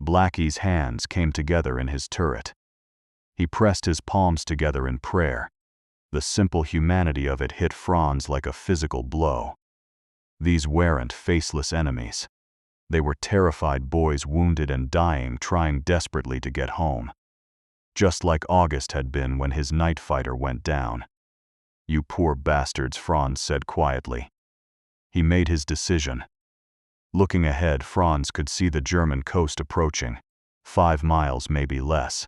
Blackie's hands came together in his turret. He pressed his palms together in prayer. The simple humanity of it hit Franz like a physical blow. These weren't faceless enemies. They were terrified boys, wounded and dying, trying desperately to get home. Just like August had been when his night fighter went down. "You poor bastards," Franz said quietly. He made his decision. Looking ahead, Franz could see the German coast approaching, 5 miles, maybe less.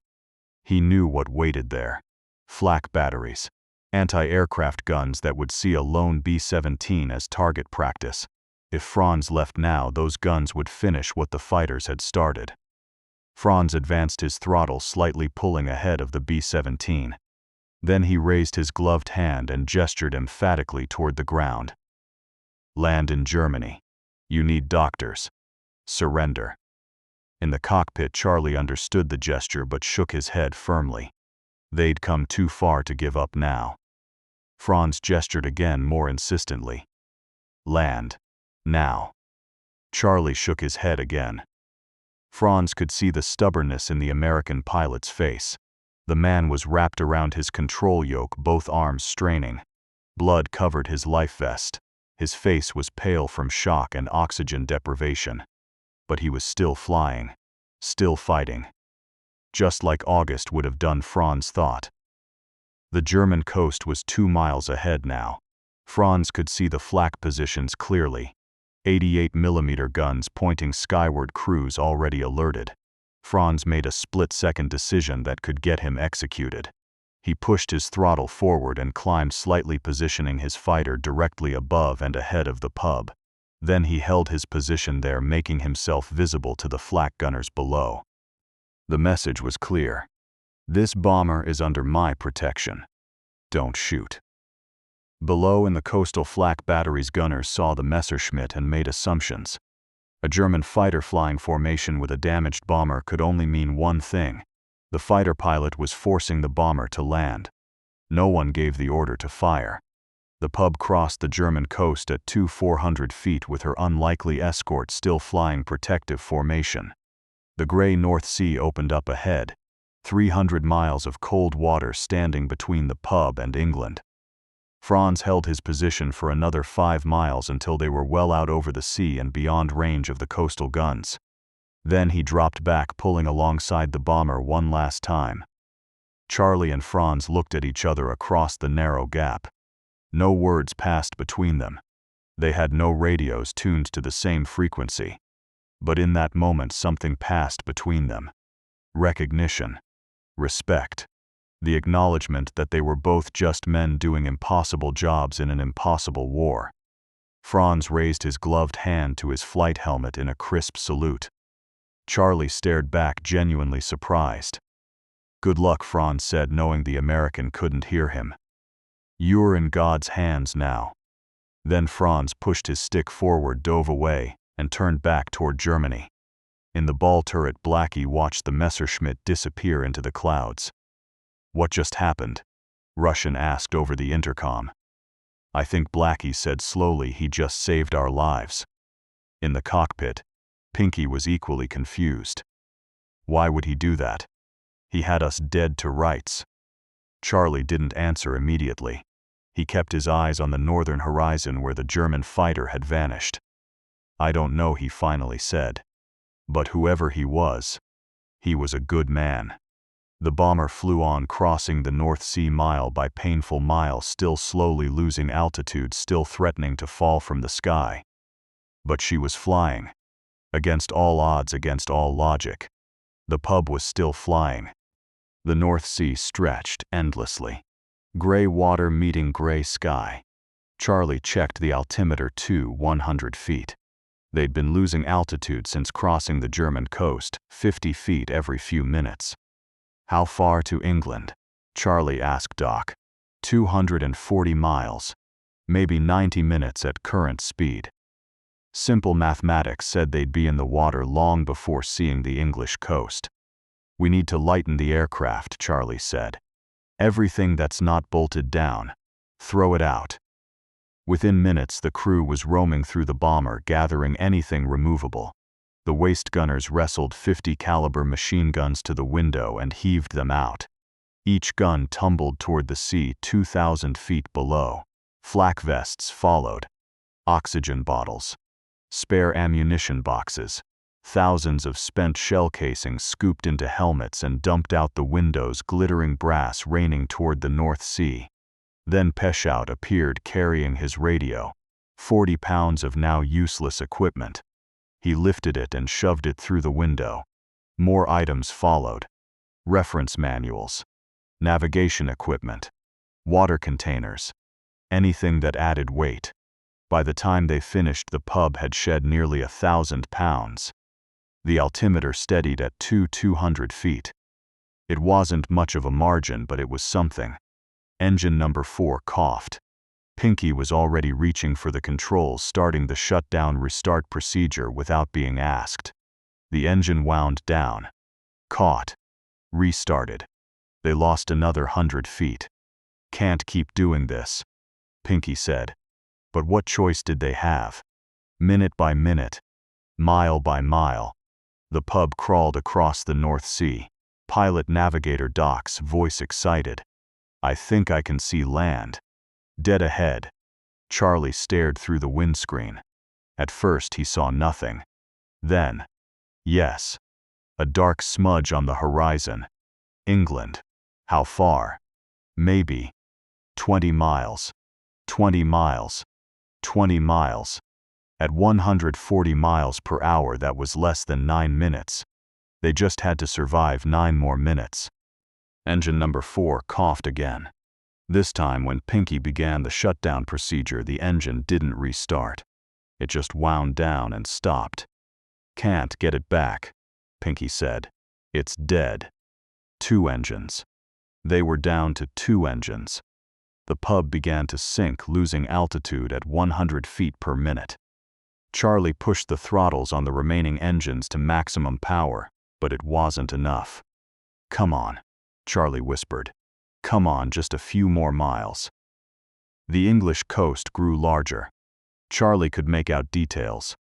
He knew what waited there. Flak batteries, anti-aircraft guns that would see a lone B-17 as target practice. If Franz left now, those guns would finish what the fighters had started. Franz advanced his throttle slightly, pulling ahead of the B-17. Then he raised his gloved hand and gestured emphatically toward the ground. "Land in Germany. You need doctors. Surrender." In the cockpit, Charlie understood the gesture but shook his head firmly. They'd come too far to give up now. Franz gestured again, more insistently. "Land. Now." Charlie shook his head again. Franz could see the stubbornness in the American pilot's face. The man was wrapped around his control yoke, both arms straining. Blood covered his life vest. His face was pale from shock and oxygen deprivation. But he was still flying, still fighting. Just like August would have done, Franz thought. The German coast was 2 miles ahead now. Franz could see the flak positions clearly. 88mm guns pointing skyward, crews already alerted. Franz made a split-second decision that could get him executed. He pushed his throttle forward and climbed slightly, positioning his fighter directly above and ahead of the pub. Then he held his position there, making himself visible to the flak gunners below. The message was clear. This bomber is under my protection. Don't shoot. Below in the coastal flak battery's gunners saw the Messerschmitt and made assumptions. A German fighter flying formation with a damaged bomber could only mean one thing. The fighter pilot was forcing the bomber to land. No one gave the order to fire. The pub crossed the German coast at 400 feet with her unlikely escort still flying protective formation. The gray North Sea opened up ahead, 300 miles of cold water standing between the pub and England. Franz held his position for another 5 miles until they were well out over the sea and beyond range of the coastal guns. Then he dropped back, pulling alongside the bomber one last time. Charlie and Franz looked at each other across the narrow gap. No words passed between them. They had no radios tuned to the same frequency. But in that moment something passed between them. Recognition. Respect. The acknowledgement that they were both just men doing impossible jobs in an impossible war. Franz raised his gloved hand to his flight helmet in a crisp salute. Charlie stared back, genuinely surprised. "Good luck," Franz said, knowing the American couldn't hear him. "You're in God's hands now." Then Franz pushed his stick forward, dove away, and turned back toward Germany. In the ball turret, Blackie watched the Messerschmitt disappear into the clouds. "What just happened?" Russian asked over the intercom. "I think," Blackie said slowly, "he just saved our lives." In the cockpit, Pinky was equally confused. "Why would he do that? He had us dead to rights." Charlie didn't answer immediately. He kept his eyes on the northern horizon where the German fighter had vanished. "I don't know," he finally said. "But whoever he was a good man." The bomber flew on, crossing the North Sea mile by painful mile, still slowly losing altitude, still threatening to fall from the sky. But she was flying. Against all odds, against all logic. The pub was still flying. The North Sea stretched endlessly. Gray water meeting gray sky. Charlie checked the altimeter to 100 feet. They'd been losing altitude since crossing the German coast, 50 feet every few minutes. "How far to England?" Charlie asked Doc. 240 miles. Maybe 90 minutes at current speed. Simple mathematics said they'd be in the water long before seeing the English coast. "We need to lighten the aircraft," Charlie said. "Everything that's not bolted down. Throw it out." Within minutes the crew was roaming through the bomber, gathering anything removable. The waist gunners wrestled 50 caliber machine guns to the window and heaved them out. Each gun tumbled toward the sea 2,000 feet below. Flak vests followed. Oxygen bottles. Spare ammunition boxes. Thousands of spent shell casings scooped into helmets and dumped out the windows, glittering brass raining toward the North Sea. Then Peshout appeared, carrying his radio. 40 pounds of now useless equipment. He lifted it and shoved it through the window. More items followed. Reference manuals. Navigation equipment. Water containers. Anything that added weight. By the time they finished, the pub had shed nearly 1,000 pounds. The altimeter steadied at 200 feet. It wasn't much of a margin, but it was something. Engine number 4 coughed. Pinky was already reaching for the controls, starting the shutdown restart procedure without being asked. The engine wound down. Caught. Restarted. They lost another 100 feet. "Can't keep doing this," Pinky said. But what choice did they have? Minute by minute. Mile by mile. The pub crawled across the North Sea. Pilot-navigator Doc's voice excited. "I think I can see land." Dead ahead. Charlie stared through the windscreen. At first he saw nothing. Then, yes, a dark smudge on the horizon. England. How far? Maybe 20 miles. 20 miles. 20 miles. At 140 miles per hour, that was less than 9 minutes. They just had to survive 9 more minutes. Engine number 4 coughed again. This time, when Pinky began the shutdown procedure, the engine didn't restart. It just wound down and stopped. "Can't get it back," Pinky said. "It's dead." 2 engines. They were down to 2 engines. The pub began to sink, losing altitude at 100 feet per minute. Charlie pushed the throttles on the remaining engines to maximum power, but it wasn't enough. "Come on," Charlie whispered. "Come on, just a few more miles." The English coast grew larger. Charlie could make out details.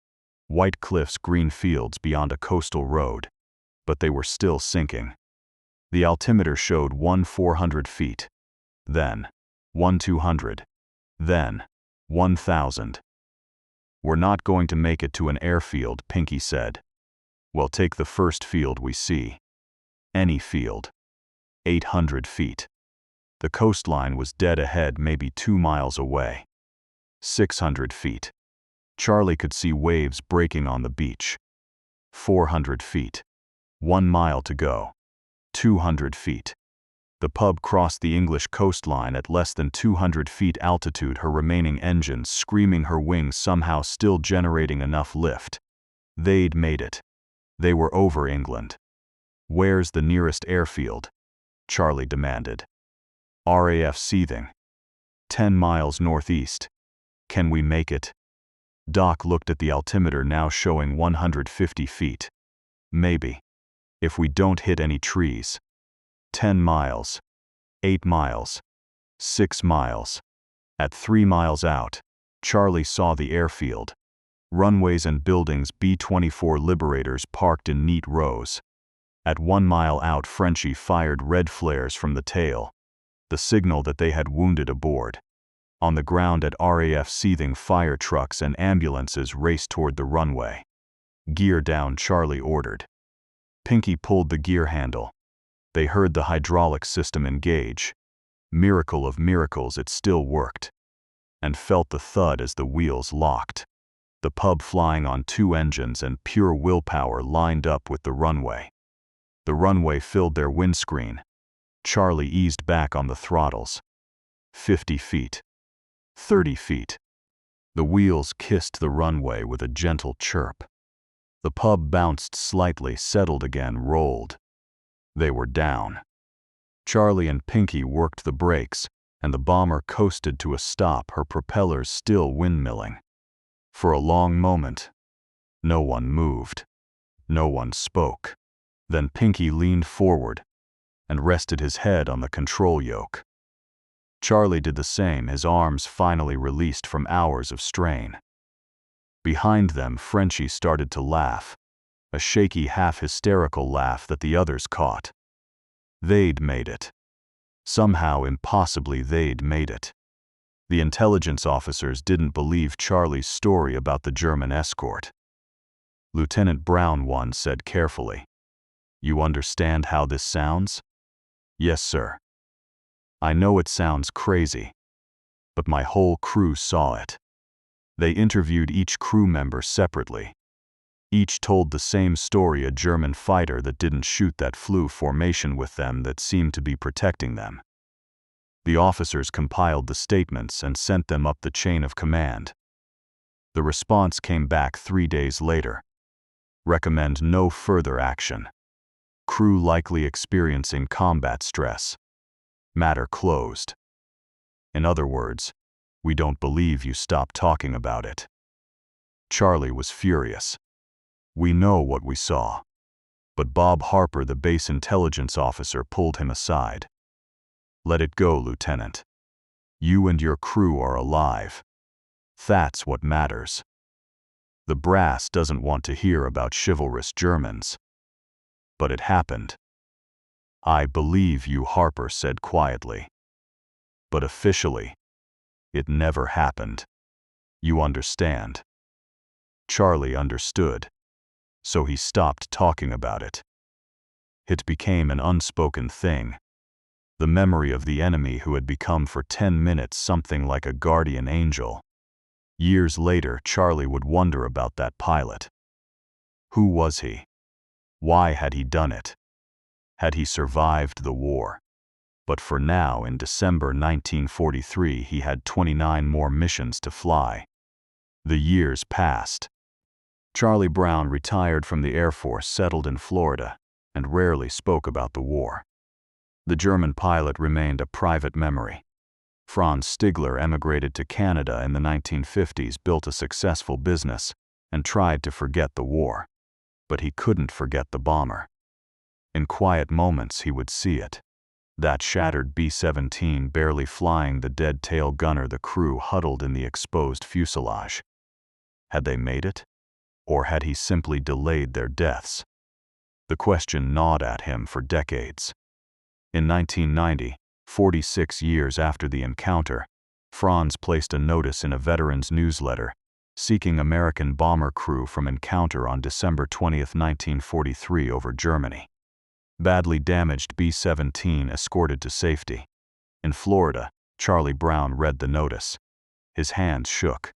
White cliffs, green fields beyond a coastal road. But they were still sinking. The altimeter showed 1,400 feet. Then 1,200. Then 1,000. "We're not going to make it to an airfield," Pinky said. "Well, take the first field we see." Any field. 800 feet. The coastline was dead ahead, maybe 2 miles away. 600 feet. Charlie could see waves breaking on the beach. 400 feet. 1 mile to go. 200 feet. The pub crossed the English coastline at less than 200 feet altitude, her remaining engines screaming, her wings somehow still generating enough lift. They'd made it. They were over England. "Where's the nearest airfield?" Charlie demanded. "RAF Seething. 10 miles northeast. Can we make it?" Doc looked at the altimeter, now showing 150 feet. "Maybe. If we don't hit any trees." 10 miles. 8 miles. 6 miles. At 3 miles out, Charlie saw the airfield. Runways and buildings, B-24 Liberators parked in neat rows. At 1 mile out, Frenchie fired red flares from the tail, the signal that they had wounded aboard. On the ground at RAF Seething, fire trucks and ambulances raced toward the runway. "Gear down," Charlie ordered. Pinky pulled the gear handle. They heard the hydraulic system engage. Miracle of miracles, it still worked. And felt the thud as the wheels locked. The pub flying on 2 engines and pure willpower lined up with the runway. The runway filled their windscreen. Charlie eased back on the throttles. 50 feet. 30 feet. The wheels kissed the runway with a gentle chirp. The pub bounced slightly, settled again, rolled. They were down. Charlie and Pinky worked the brakes, and the bomber coasted to a stop, her propellers still windmilling. For a long moment, no one moved. No one spoke. Then Pinky leaned forward and rested his head on the control yoke. Charlie did the same, his arms finally released from hours of strain. Behind them, Frenchie started to laugh, a shaky, half-hysterical laugh that the others caught. They'd made it. Somehow, impossibly, they'd made it. The intelligence officers didn't believe Charlie's story about the German escort. Lieutenant Brown once said carefully, "You understand how this sounds?" "Yes, sir. I know it sounds crazy, but my whole crew saw it." They interviewed each crew member separately. Each told the same story, a German fighter that didn't shoot, that flew formation with them, that seemed to be protecting them. The officers compiled the statements and sent them up the chain of command. The response came back 3 days later. Recommend no further action. Crew likely experiencing combat stress. Matter closed. In other words, we don't believe you, stop talking about it. Charlie was furious. We know what we saw. But Bob Harper, the base intelligence officer, pulled him aside. Let it go, Lieutenant. You and your crew are alive. That's what matters. The brass doesn't want to hear about chivalrous Germans. But it happened. I believe you, Harper said quietly. But officially, it never happened. You understand? Charlie understood. So he stopped talking about it. It became an unspoken thing. The memory of the enemy who had become for 10 minutes something like a guardian angel. Years later, Charlie would wonder about that pilot. Who was he? Why had he done it? Had he survived the war? But for now, in December 1943, he had 29 more missions to fly. The years passed. Charlie Brown retired from the Air Force, settled in Florida, and rarely spoke about the war. The German pilot remained a private memory. Franz Stigler emigrated to Canada in the 1950s, built a successful business, and tried to forget the war. But he couldn't forget the bomber. In quiet moments he would see it. That shattered B-17 barely flying, the dead tail gunner, the crew huddled in the exposed fuselage. Had they made it? Or had he simply delayed their deaths? The question gnawed at him for decades. In 1990, 46 years after the encounter, Franz placed a notice in a veterans newsletter, seeking American bomber crew from encounter on December 20, 1943 over Germany. Badly damaged B-17 escorted to safety. In Florida, Charlie Brown read the notice. His hands shook.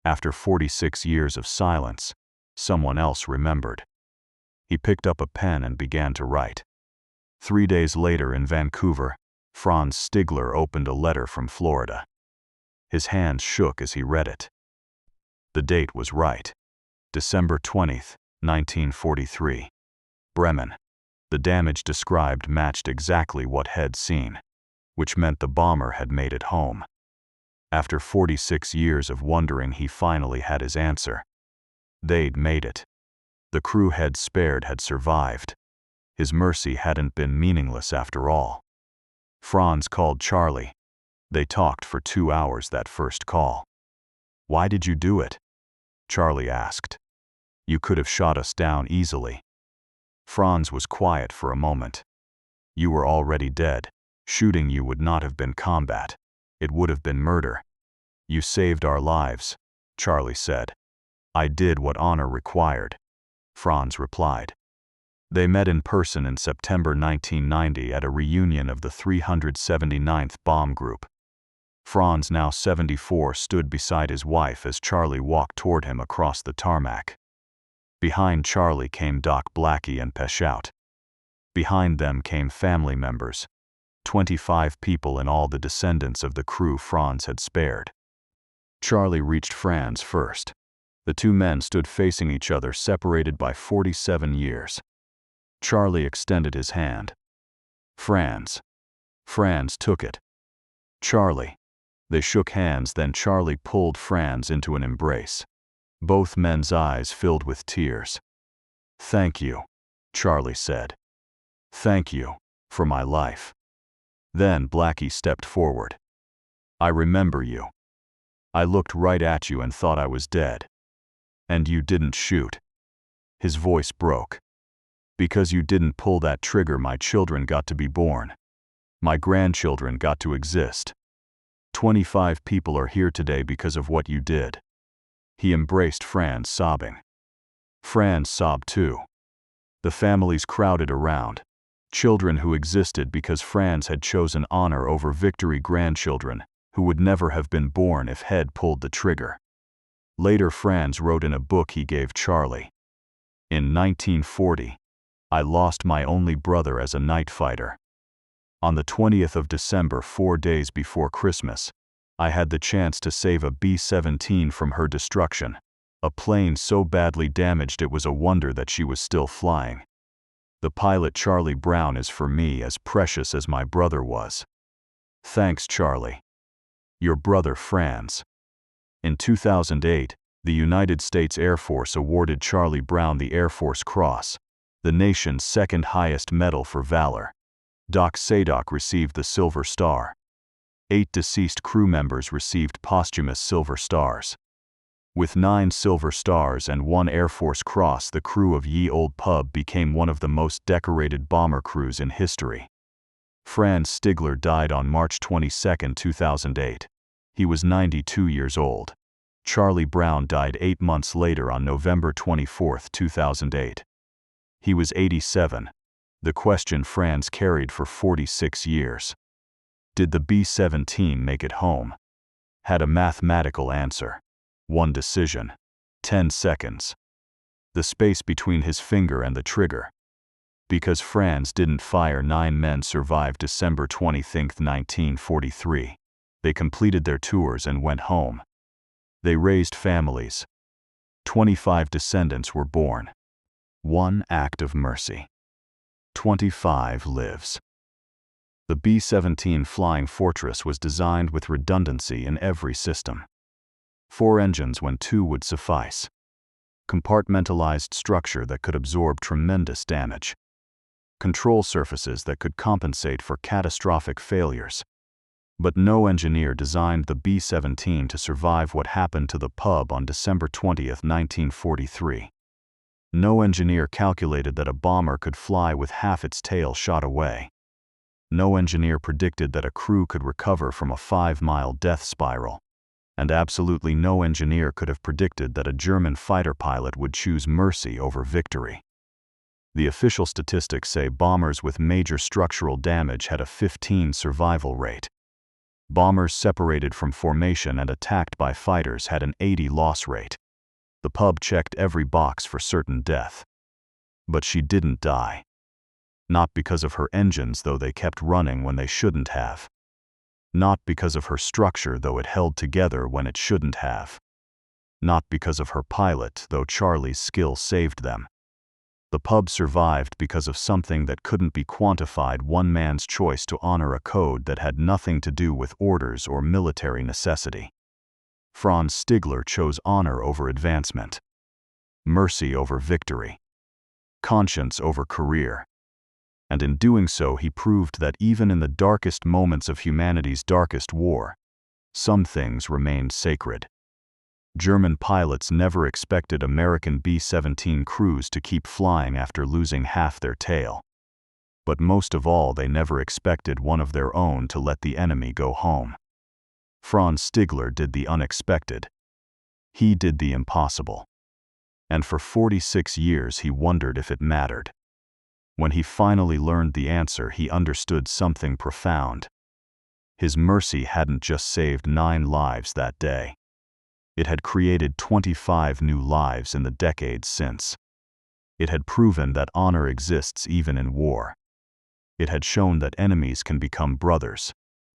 After 46 years of silence, someone else remembered. He picked up a pen and began to write. 3 days later in Vancouver, Franz Stigler opened a letter from Florida. His hands shook as he read it. The date was right. December 20, 1943. Bremen. The damage described matched exactly what had seen, which meant the bomber had made it home. After 46 years of wondering, he finally had his answer. They'd made it. The crew had spared had survived. His mercy hadn't been meaningless after all. Franz called Charlie. They talked for 2 hours that first call. Why did you do it? Charlie asked. You could have shot us down easily. Franz was quiet for a moment. You were already dead. Shooting you would not have been combat. It would have been murder. You saved our lives, Charlie said. I did what honor required, Franz replied. They met in person in September 1990 at a reunion of the 379th Bomb Group. Franz, now 74, stood beside his wife as Charlie walked toward him across the tarmac. Behind Charlie came Doc Blackie and Peshout. Behind them came family members, 25 people in all, the descendants of the crew Franz had spared. Charlie reached Franz first. The two men stood facing each other, separated by 47 years. Charlie extended his hand. Franz. Franz took it. Charlie. They shook hands, then Charlie pulled Franz into an embrace. Both men's eyes filled with tears. Thank you, Charlie said. Thank you, for my life. Then Blackie stepped forward. I remember you. I looked right at you and thought I was dead. And you didn't shoot. His voice broke. Because you didn't pull that trigger, my children got to be born. My grandchildren got to exist. 25 people are here today because of what you did. He embraced Franz, sobbing. Franz sobbed too. The families crowded around. Children who existed because Franz had chosen honor over victory, grandchildren who would never have been born if he'd pulled the trigger. Later, Franz wrote in a book he gave Charlie. In 1940, I lost my only brother as a night fighter. On the 20th of December, 4 days before Christmas, I had the chance to save a B-17 from her destruction, a plane so badly damaged it was a wonder that she was still flying. The pilot Charlie Brown is for me as precious as my brother was. Thanks, Charlie. Your brother Franz. In 2008, the United States Air Force awarded Charlie Brown the Air Force Cross, the nation's second highest medal for valor. Doc Sadok received the Silver Star. 8 deceased crew members received posthumous Silver Stars. With 9 Silver Stars and 1 Air Force Cross, the crew of Ye Olde Pub became one of the most decorated bomber crews in history. Franz Stigler died on March 22, 2008. He was 92 years old. Charlie Brown died 8 months later on November 24, 2008. He was 87. The question Franz carried for 46 years. Did the B-17 make it home? Had a mathematical answer. One decision. 10 seconds. The space between his finger and the trigger. Because Franz didn't fire, 9 men survived December 25, 1943. They completed their tours and went home. They raised families. 25 descendants were born. One act of mercy. 25 lives. The B-17 Flying Fortress was designed with redundancy in every system. 4 engines when 2 would suffice. Compartmentalized structure that could absorb tremendous damage. Control surfaces that could compensate for catastrophic failures. But no engineer designed the B-17 to survive what happened to the pub on December 20, 1943. No engineer calculated that a bomber could fly with half its tail shot away. No engineer predicted that a crew could recover from a 5-mile death spiral. And absolutely no engineer could have predicted that a German fighter pilot would choose mercy over victory. The official statistics say bombers with major structural damage had a 15% survival rate. Bombers separated from formation and attacked by fighters had an 80% loss rate. The pub checked every box for certain death. But she didn't die. Not because of her engines, though they kept running when they shouldn't have. Not because of her structure, though it held together when it shouldn't have. Not because of her pilot, though Charlie's skill saved them. The pub survived because of something that couldn't be quantified: one man's choice to honor a code that had nothing to do with orders or military necessity. Franz Stigler chose honor over advancement. Mercy over victory. Conscience over career. And in doing so, he proved that even in the darkest moments of humanity's darkest war, some things remained sacred. German pilots never expected American B-17 crews to keep flying after losing half their tail. But most of all, they never expected one of their own to let the enemy go home. Franz Stigler did the unexpected. He did the impossible. And for 46 years he wondered if it mattered. When he finally learned the answer, he understood something profound. His mercy hadn't just saved 9 lives that day. It had created 25 new lives in the decades since. It had proven that honor exists even in war. It had shown that enemies can become brothers.